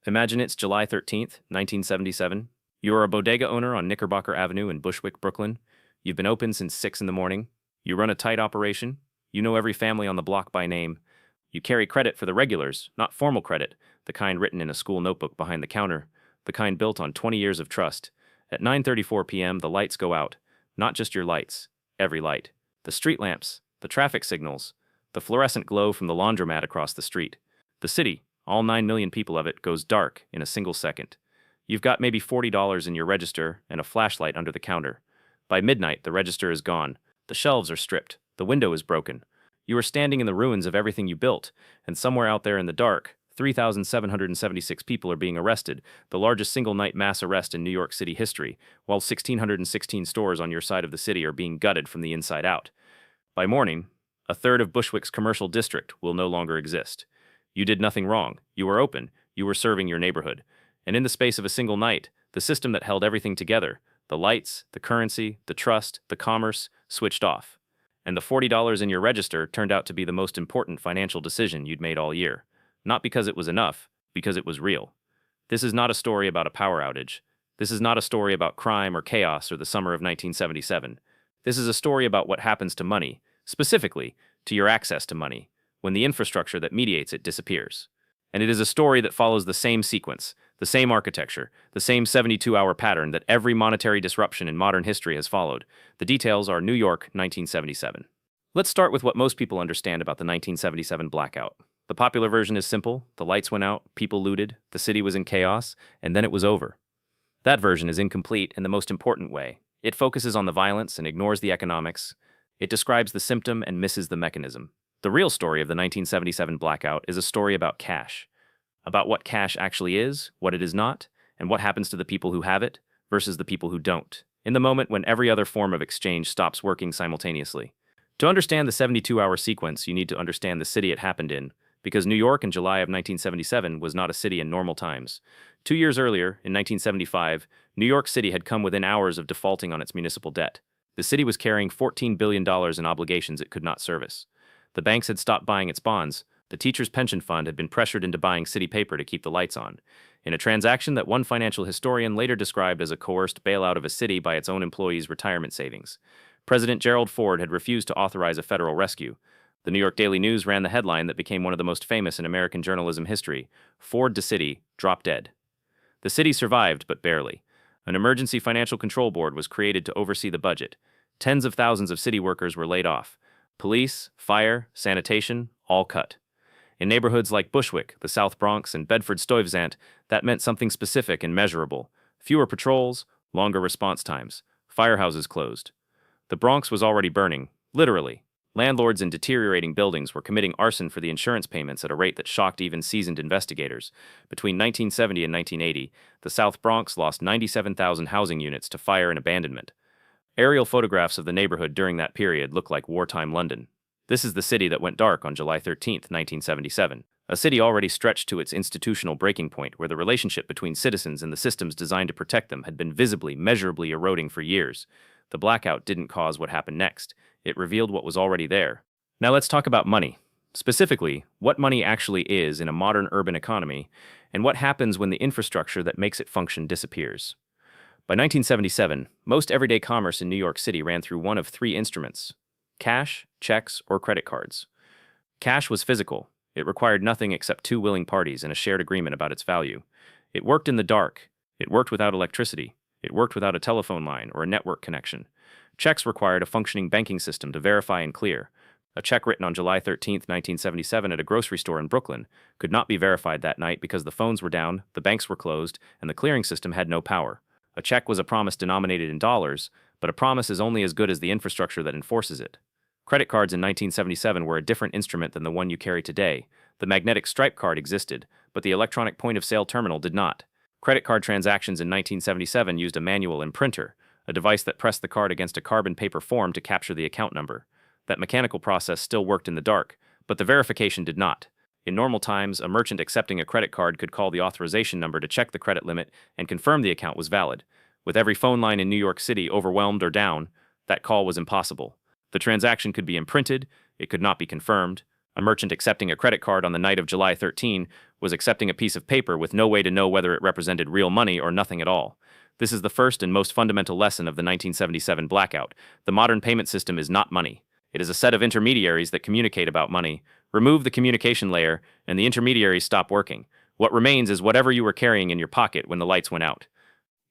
Imagine it's July 13th, 1977. You are a bodega owner on Knickerbocker Avenue in Bushwick, Brooklyn. You've been open since 6 in the morning. You run a tight operation. You know every family on the block by name. You carry credit for the regulars, not formal credit, the kind written in a school notebook behind the counter, the kind built on 20 years of trust. At 9:34 p.m., the lights go out. Not just your lights, every light. The street lamps, the traffic signals, the fluorescent glow from the laundromat across the street. The city, all 9 million people of it, goes dark in a single second. You've got maybe $40 in your register and a flashlight under the counter. By midnight, the register is gone. The shelves are stripped. The window is broken. You are standing in the ruins of everything you built, and somewhere out there in the dark, 3,776 people are being arrested, the largest single-night mass arrest in New York City history, while 1,616 stores on your side of the city are being gutted from the inside out. By morning, a third of Bushwick's commercial district will no longer exist. You did nothing wrong. You were open. You were serving your neighborhood. And in the space of a single night, the system that held everything together, the lights, the currency, the trust, the commerce, switched off. And the $40 in your register turned out to be the most important financial decision you'd made all year. Not because it was enough, because it was real. This is not a story about a power outage. This is not a story about crime or chaos or the summer of 1977. This is a story about what happens to money, specifically to your access to money, when the infrastructure that mediates it disappears. And it is a story that follows the same sequence, the same architecture, the same 72-hour pattern that every monetary disruption in modern history has followed. The details are New York, 1977. Let's start with what most people understand about the 1977 blackout. The popular version is simple: the lights went out, people looted, the city was in chaos, and then it was over. That version is incomplete in the most important way. It focuses on the violence and ignores the economics. It describes the symptom and misses the mechanism. The real story of the 1977 blackout is a story about cash. About what cash actually is, what it is not, and what happens to the people who have it versus the people who don't, in the moment when every other form of exchange stops working simultaneously. To understand the 72-hour sequence, you need to understand the city it happened in, because New York in July of 1977 was not a city in normal times. 2 years earlier, in 1975, New York City had come within hours of defaulting on its municipal debt. The city was carrying $14 billion in obligations it could not service. The banks had stopped buying its bonds. The teachers' pension fund had been pressured into buying city paper to keep the lights on, in a transaction that one financial historian later described as a coerced bailout of a city by its own employees' retirement savings. President Gerald Ford had refused to authorize a federal rescue. The New York Daily News ran the headline that became one of the most famous in American journalism history: Ford to city, drop dead. The city survived, but barely. An emergency financial control board was created to oversee the budget. Tens of thousands of city workers were laid off. Police, fire, sanitation, all cut. In neighborhoods like Bushwick, the South Bronx, and Bedford-Stuyvesant, that meant something specific and measurable: fewer patrols, longer response times, firehouses closed. The Bronx was already burning, literally. Landlords in deteriorating buildings were committing arson for the insurance payments at a rate that shocked even seasoned investigators. Between 1970 and 1980, the South Bronx lost 97,000 housing units to fire and abandonment. Aerial photographs of the neighborhood during that period look like wartime London. This is the city that went dark on July 13th, 1977. A city already stretched to its institutional breaking point, where the relationship between citizens and the systems designed to protect them had been visibly, measurably eroding for years. The blackout didn't cause what happened next. It revealed what was already there. Now let's talk about money. Specifically, what money actually is in a modern urban economy, and what happens when the infrastructure that makes it function disappears. By 1977, most everyday commerce in New York City ran through one of three instruments: cash, checks, or credit cards. Cash was physical. It required nothing except two willing parties and a shared agreement about its value. It worked in the dark. It worked without electricity. It worked without a telephone line or a network connection. Checks required a functioning banking system to verify and clear. A check written on July 13, 1977 at a grocery store in Brooklyn could not be verified that night because the phones were down, the banks were closed, and the clearing system had no power. A check was a promise denominated in dollars, but a promise is only as good as the infrastructure that enforces it. Credit cards in 1977 were a different instrument than the one you carry today. The magnetic stripe card existed, but the electronic point-of-sale terminal did not. Credit card transactions in 1977 used a manual imprinter, a device that pressed the card against a carbon paper form to capture the account number. That mechanical process still worked in the dark, but the verification did not. In normal times, a merchant accepting a credit card could call the authorization number to check the credit limit and confirm the account was valid. With every phone line in New York City overwhelmed or down, that call was impossible. The transaction could be imprinted, it could not be confirmed. A merchant accepting a credit card on the night of July 13 was accepting a piece of paper with no way to know whether it represented real money or nothing at all. This is the first and most fundamental lesson of the 1977 blackout. The modern payment system is not money. It is a set of intermediaries that communicate about money. Remove the communication layer, and the intermediaries stop working. What remains is whatever you were carrying in your pocket when the lights went out.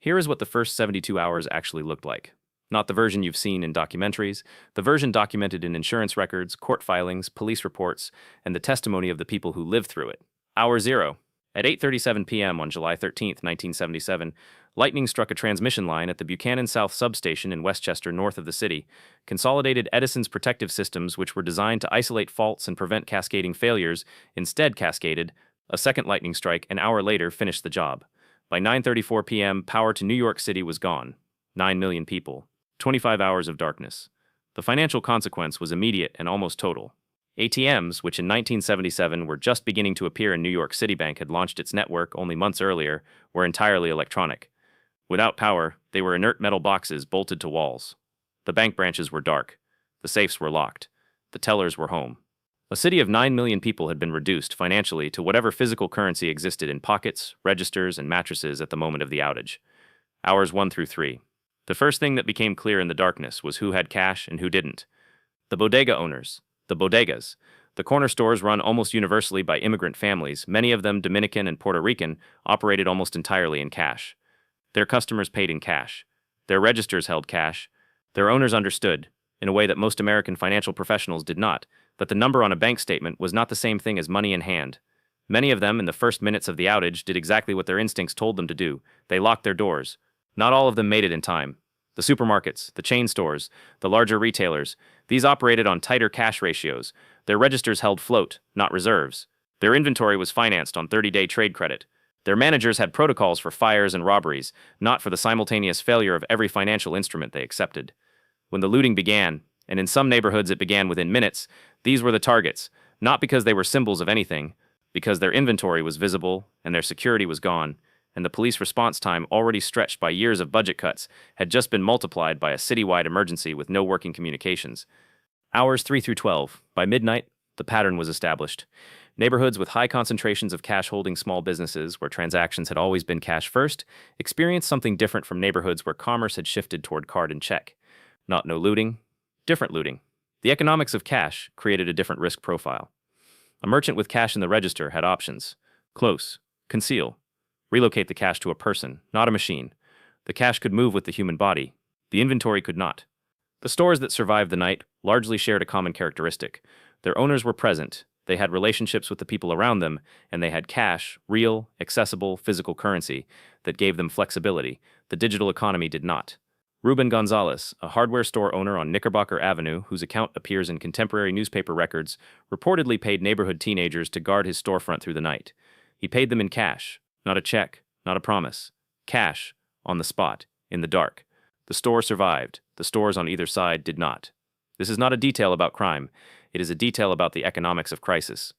Here is what the first 72 hours actually looked like. Not the version you've seen in documentaries, the version documented in insurance records, court filings, police reports, and the testimony of the people who lived through it. Hour 0. At 8:37 p.m. on July 13, 1977, lightning struck a transmission line at the Buchanan South substation in Westchester, north of the city, consolidated Edison's protective systems, which were designed to isolate faults and prevent cascading failures, instead cascaded. A second lightning strike an hour later finished the job. By 9:34 p.m., power to New York City was gone. 9 million people. 25 hours of darkness. The financial consequence was immediate and almost total. ATMs, which in 1977 were just beginning to appear in New York City Bank had launched its network only months earlier, were entirely electronic. Without power, they were inert metal boxes bolted to walls. The bank branches were dark. The safes were locked. The tellers were home. A city of 9 million people had been reduced financially to whatever physical currency existed in pockets, registers, and mattresses at the moment of the outage. Hours 1 through 3. The first thing that became clear in the darkness was who had cash and who didn't. The bodega owners, the bodegas. The corner stores run almost universally by immigrant families, many of them Dominican and Puerto Rican, operated almost entirely in cash. Their customers paid in cash. Their registers held cash. Their owners understood, in a way that most American financial professionals did not, that the number on a bank statement was not the same thing as money in hand. Many of them, in the first minutes of the outage, did exactly what their instincts told them to do. They locked their doors. Not all of them made it in time. The supermarkets, the chain stores, the larger retailers, these operated on tighter cash ratios. Their registers held float, not reserves. Their inventory was financed on 30-day trade credit. Their managers had protocols for fires and robberies, not for the simultaneous failure of every financial instrument they accepted. When the looting began, and in some neighborhoods it began within minutes, these were the targets, not because they were symbols of anything, because their inventory was visible and their security was gone, and the police response time, already stretched by years of budget cuts, had just been multiplied by a citywide emergency with no working communications. Hours 3 through 12. By midnight, the pattern was established. Neighborhoods with high concentrations of cash-holding small businesses, where transactions had always been cash first, experienced something different from neighborhoods where commerce had shifted toward card and check. Not no looting, different looting. The economics of cash created a different risk profile. A merchant with cash in the register had options. Close, conceal. Relocate the cash to a person, not a machine. The cash could move with the human body. The inventory could not. The stores that survived the night largely shared a common characteristic. Their owners were present, they had relationships with the people around them, and they had cash, real, accessible, physical currency, that gave them flexibility. The digital economy did not. Ruben Gonzalez, a hardware store owner on Knickerbocker Avenue, whose account appears in contemporary newspaper records, reportedly paid neighborhood teenagers to guard his storefront through the night. He paid them in cash. Not a check, not a promise. Cash, on the spot, in the dark. The store survived. The stores on either side did not. This is not a detail about crime. It is a detail about the economics of crisis.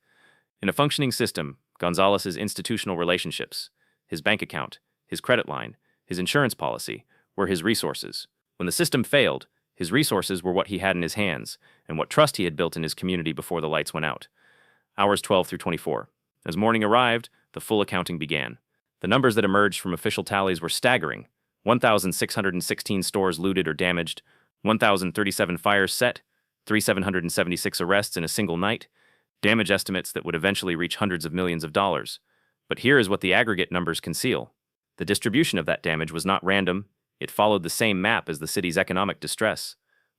In a functioning system, Gonzalez's institutional relationships, his bank account, his credit line, his insurance policy, were his resources. When the system failed, his resources were what he had in his hands, and what trust he had built in his community before the lights went out. Hours 12 through 24. As morning arrived, the full accounting began. The numbers that emerged from official tallies were staggering. 1,616 stores looted or damaged, 1,037 fires set, 3,776 arrests in a single night, damage estimates that would eventually reach hundreds of millions of dollars. But here is what the aggregate numbers conceal. The distribution of that damage was not random. It followed the same map as the city's economic distress.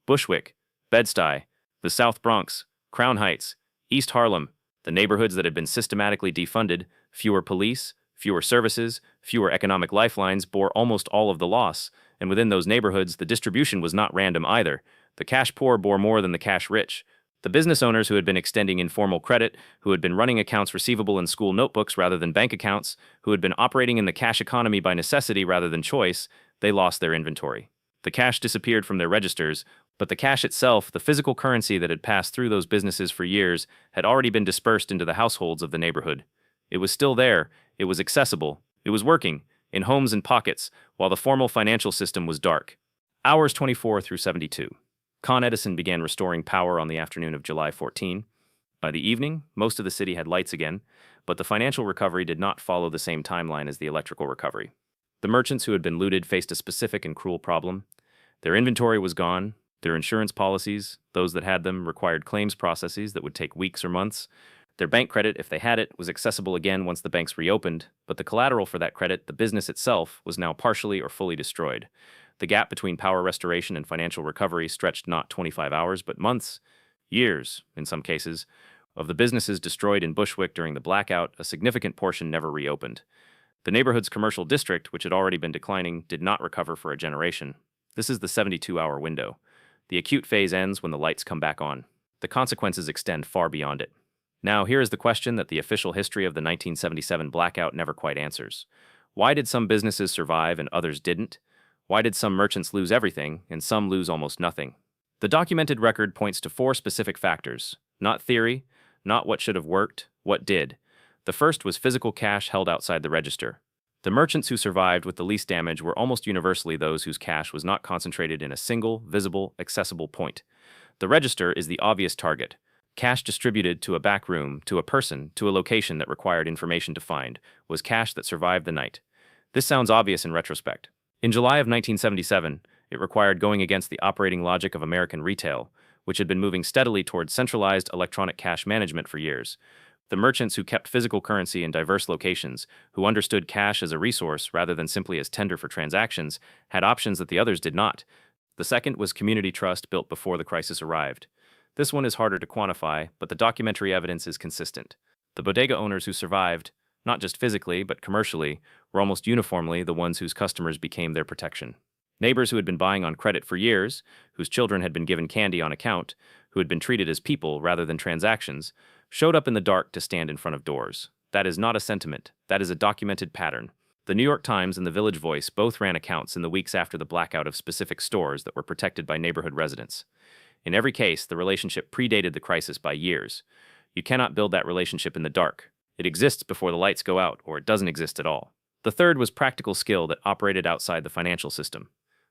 Bushwick, Bed-Stuy, the South Bronx, Crown Heights, East Harlem, the neighborhoods that had been systematically defunded, fewer police, fewer services, fewer economic lifelines bore almost all of the loss, and within those neighborhoods the distribution was not random either. The cash poor bore more than the cash rich. The business owners who had been extending informal credit, who had been running accounts receivable in school notebooks rather than bank accounts, who had been operating in the cash economy by necessity rather than choice, they lost their inventory. The cash disappeared from their registers, but the cash itself, the physical currency that had passed through those businesses for years, had already been dispersed into the households of the neighborhood. It was still there, it was accessible, it was working, in homes and pockets, while the formal financial system was dark. Hours 24 through 72. Con Edison began restoring power on the afternoon of July 14. By the evening, most of the city had lights again, but the financial recovery did not follow the same timeline as the electrical recovery. The merchants who had been looted faced a specific and cruel problem. Their inventory was gone, their insurance policies, those that had them, required claims processes that would take weeks or months. Their bank credit, if they had it, was accessible again once the banks reopened, but the collateral for that credit, the business itself, was now partially or fully destroyed. The gap between power restoration and financial recovery stretched not 25 hours, but months, years, in some cases. Of the businesses destroyed in Bushwick during the blackout, a significant portion never reopened. The neighborhood's commercial district, which had already been declining, did not recover for a generation. This is the 72-hour window. The acute phase ends when the lights come back on. The consequences extend far beyond it. Now, here is the question that the official history of the 1977 blackout never quite answers. Why did some businesses survive and others didn't? Why did some merchants lose everything and some lose almost nothing? The documented record points to 4 specific factors, not theory, not what should have worked, what did. The first was physical cash held outside the register. The merchants who survived with the least damage were almost universally those whose cash was not concentrated in a single, visible, accessible point. The register is the obvious target. Cash distributed to a back room, to a person, to a location that required information to find, was cash that survived the night. This sounds obvious in retrospect. In July of 1977, it required going against the operating logic of American retail, which had been moving steadily towards centralized electronic cash management for years. The merchants who kept physical currency in diverse locations, who understood cash as a resource rather than simply as tender for transactions, had options that the others did not. The second was community trust built before the crisis arrived. This one is harder to quantify, but the documentary evidence is consistent. The bodega owners who survived, not just physically but commercially, were almost uniformly the ones whose customers became their protection. Neighbors who had been buying on credit for years, whose children had been given candy on account, who had been treated as people rather than transactions, showed up in the dark to stand in front of doors. That is not a sentiment. That is a documented pattern. The New York Times and the Village Voice both ran accounts in the weeks after the blackout of specific stores that were protected by neighborhood residents. In every case, the relationship predated the crisis by years. You cannot build that relationship in the dark. It exists before the lights go out, or it doesn't exist at all. The third was practical skill that operated outside the financial system.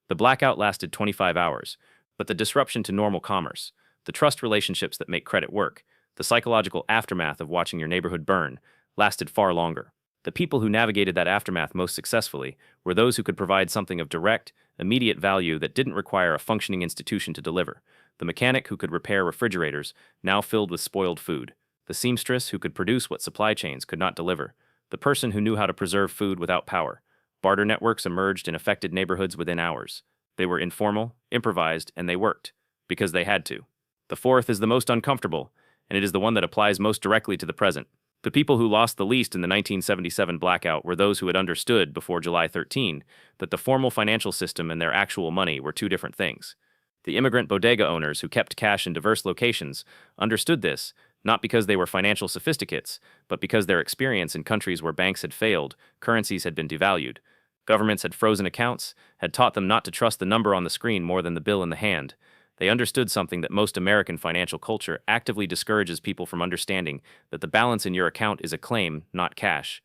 The blackout lasted 25 hours, but the disruption to normal commerce, the trust relationships that make credit work, the psychological aftermath of watching your neighborhood burn, lasted far longer. The people who navigated that aftermath most successfully were those who could provide something of direct, immediate value that didn't require a functioning institution to deliver. The mechanic who could repair refrigerators, now filled with spoiled food. The seamstress who could produce what supply chains could not deliver. The person who knew how to preserve food without power. Barter networks emerged in affected neighborhoods within hours. They were informal, improvised, and they worked, because they had to. The fourth is the most uncomfortable, and it is the one that applies most directly to the present. The people who lost the least in the 1977 blackout were those who had understood, before July 13, that the formal financial system and their actual money were two different things. The immigrant bodega owners who kept cash in diverse locations understood this, not because they were financial sophisticates, but because their experience in countries where banks had failed, currencies had been devalued, governments had frozen accounts, had taught them not to trust the number on the screen more than the bill in the hand. They understood something that most American financial culture actively discourages people from understanding, that the balance in your account is a claim, not cash.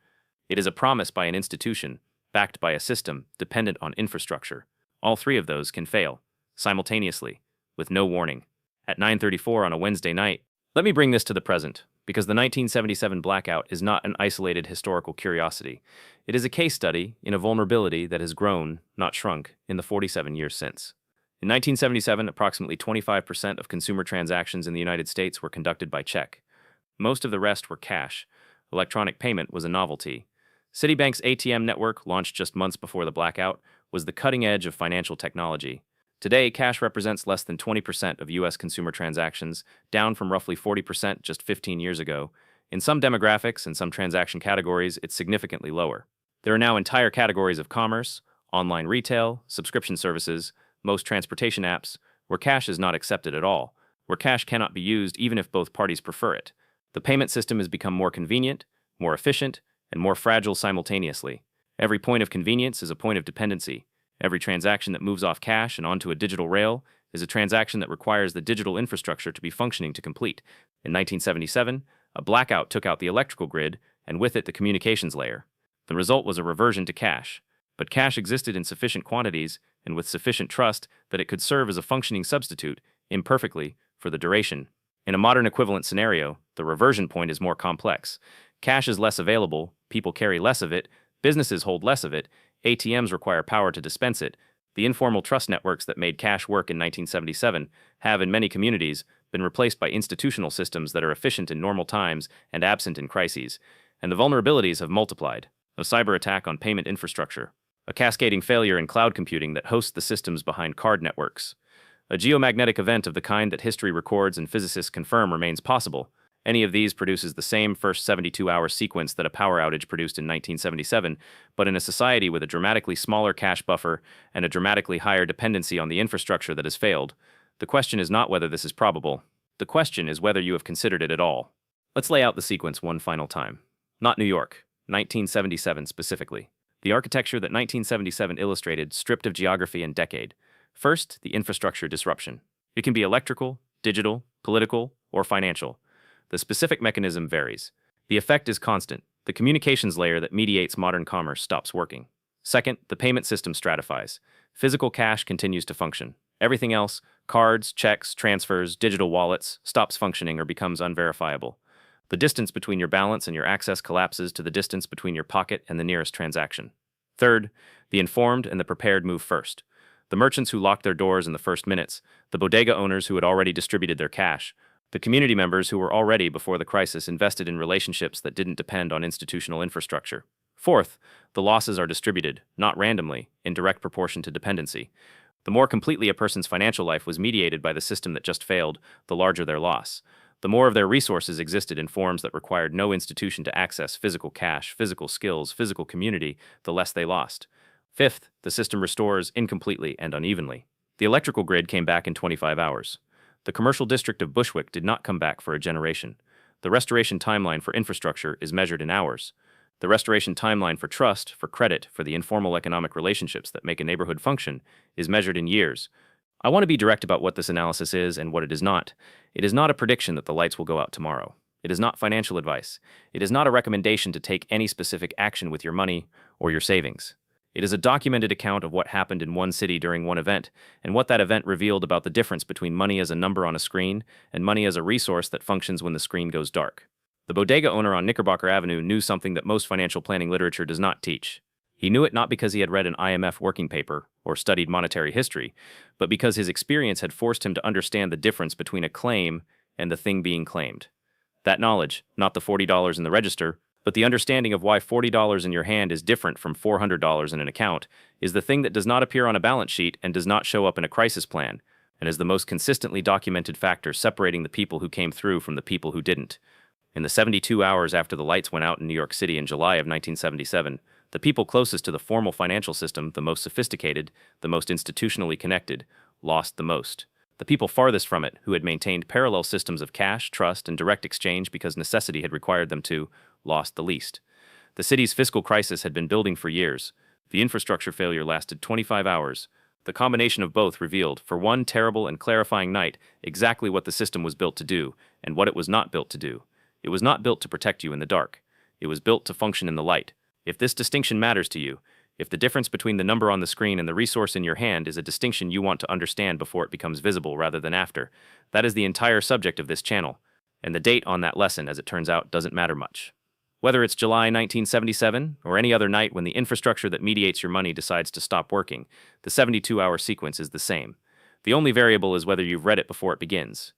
It is a promise by an institution, backed by a system, dependent on infrastructure. All three of those can fail, simultaneously, with no warning. At 9:34 on a Wednesday night, let me bring this to the present, because the 1977 blackout is not an isolated historical curiosity. It is a case study in a vulnerability that has grown, not shrunk, in the 47 years since. In 1977, approximately 25% of consumer transactions in the United States were conducted by check. Most of the rest were cash. Electronic payment was a novelty. Citibank's ATM network, launched just months before the blackout, was the cutting edge of financial technology. Today, cash represents less than 20% of U.S. consumer transactions, down from roughly 40% just 15 years ago. In some demographics and some transaction categories, it's significantly lower. There are now entire categories of commerce, online retail, subscription services, most transportation apps, where cash is not accepted at all, where cash cannot be used even if both parties prefer it. The payment system has become more convenient, more efficient, and more fragile simultaneously. Every point of convenience is a point of dependency. Every transaction that moves off cash and onto a digital rail is a transaction that requires the digital infrastructure to be functioning to complete. In 1977, a blackout took out the electrical grid, and with it the communications layer. The result was a reversion to cash. But cash existed in sufficient quantities and with sufficient trust that it could serve as a functioning substitute, imperfectly, for the duration. In a modern equivalent scenario, The reversion point is more complex. Cash is less available, people carry less of it, businesses hold less of it, ATMs require power to dispense it. The informal trust networks that made cash work in 1977 have, in many communities, been replaced by institutional systems that are efficient in normal times and absent in crises. And the vulnerabilities have multiplied. A cyber attack on payment infrastructure, a cascading failure in cloud computing that hosts the systems behind card networks, a geomagnetic event of the kind that history records and physicists confirm remains possible. Any of these produces the same first 72-hour sequence that a power outage produced in 1977, but in a society with a dramatically smaller cash buffer and a dramatically higher dependency on the infrastructure that has failed. The question is not whether this is probable. The question is whether you have considered it at all. Let's lay out the sequence one final time. Not New York, 1977 specifically. The architecture that 1977 illustrated, stripped of geography and decade. First, the infrastructure disruption. It can be electrical, digital, political, or financial. The specific mechanism varies. The effect is constant. The communications layer that mediates modern commerce stops working. Second, the payment system stratifies. Physical cash continues to function. Everything else, cards, checks, transfers, digital wallets, stops functioning or becomes unverifiable. The distance between your balance and your access collapses to the distance between your pocket and the nearest transaction. Third, the informed and the prepared move first. The merchants who locked their doors in the first minutes, the bodega owners who had already distributed their cash, the community members who were already, before the crisis, invested in relationships that didn't depend on institutional infrastructure. Fourth, the losses are distributed, not randomly, in direct proportion to dependency. The more completely a person's financial life was mediated by the system that just failed, the larger their loss. The more of their resources existed in forms that required no institution to access physical cash, physical skills, physical community, the less they lost. Fifth, the system restores incompletely and unevenly. The electrical grid came back in 25 hours. The commercial district of Bushwick did not come back for a generation. The restoration timeline for infrastructure is measured in hours. The restoration timeline for trust, for credit, for the informal economic relationships that make a neighborhood function is measured in years. I want to be direct about what this analysis is and what it is not. It is not a prediction that the lights will go out tomorrow. It is not financial advice. It is not a recommendation to take any specific action with your money or your savings. It is a documented account of what happened in one city during one event, and what that event revealed about the difference between money as a number on a screen and money as a resource that functions when the screen goes dark. The bodega owner on Knickerbocker Avenue knew something that most financial planning literature does not teach. He knew it not because he had read an IMF working paper or studied monetary history, but because his experience had forced him to understand the difference between a claim and the thing being claimed. That knowledge, not the $40 in the register, but the understanding of why $40 in your hand is different from $400 in an account, is the thing that does not appear on a balance sheet and does not show up in a crisis plan, and is the most consistently documented factor separating the people who came through from the people who didn't. In the 72 hours after the lights went out in New York City in July of 1977, the people closest to the formal financial system, the most sophisticated, the most institutionally connected, lost the most. The people farthest from it, who had maintained parallel systems of cash, trust, and direct exchange because necessity had required them to, lost the least. The city's fiscal crisis had been building for years. The infrastructure failure lasted 25 hours. The combination of both revealed, for one terrible and clarifying night, exactly what the system was built to do, and what it was not built to do. It was not built to protect you in the dark. It was built to function in the light. If this distinction matters to you, if the difference between the number on the screen and the resource in your hand is a distinction you want to understand before it becomes visible rather than after, that is the entire subject of this channel, and the date on that lesson, as it turns out, doesn't matter much. Whether it's July 1977 or any other night when the infrastructure that mediates your money decides to stop working, the 72-hour sequence is the same. The only variable is whether you've read it before it begins.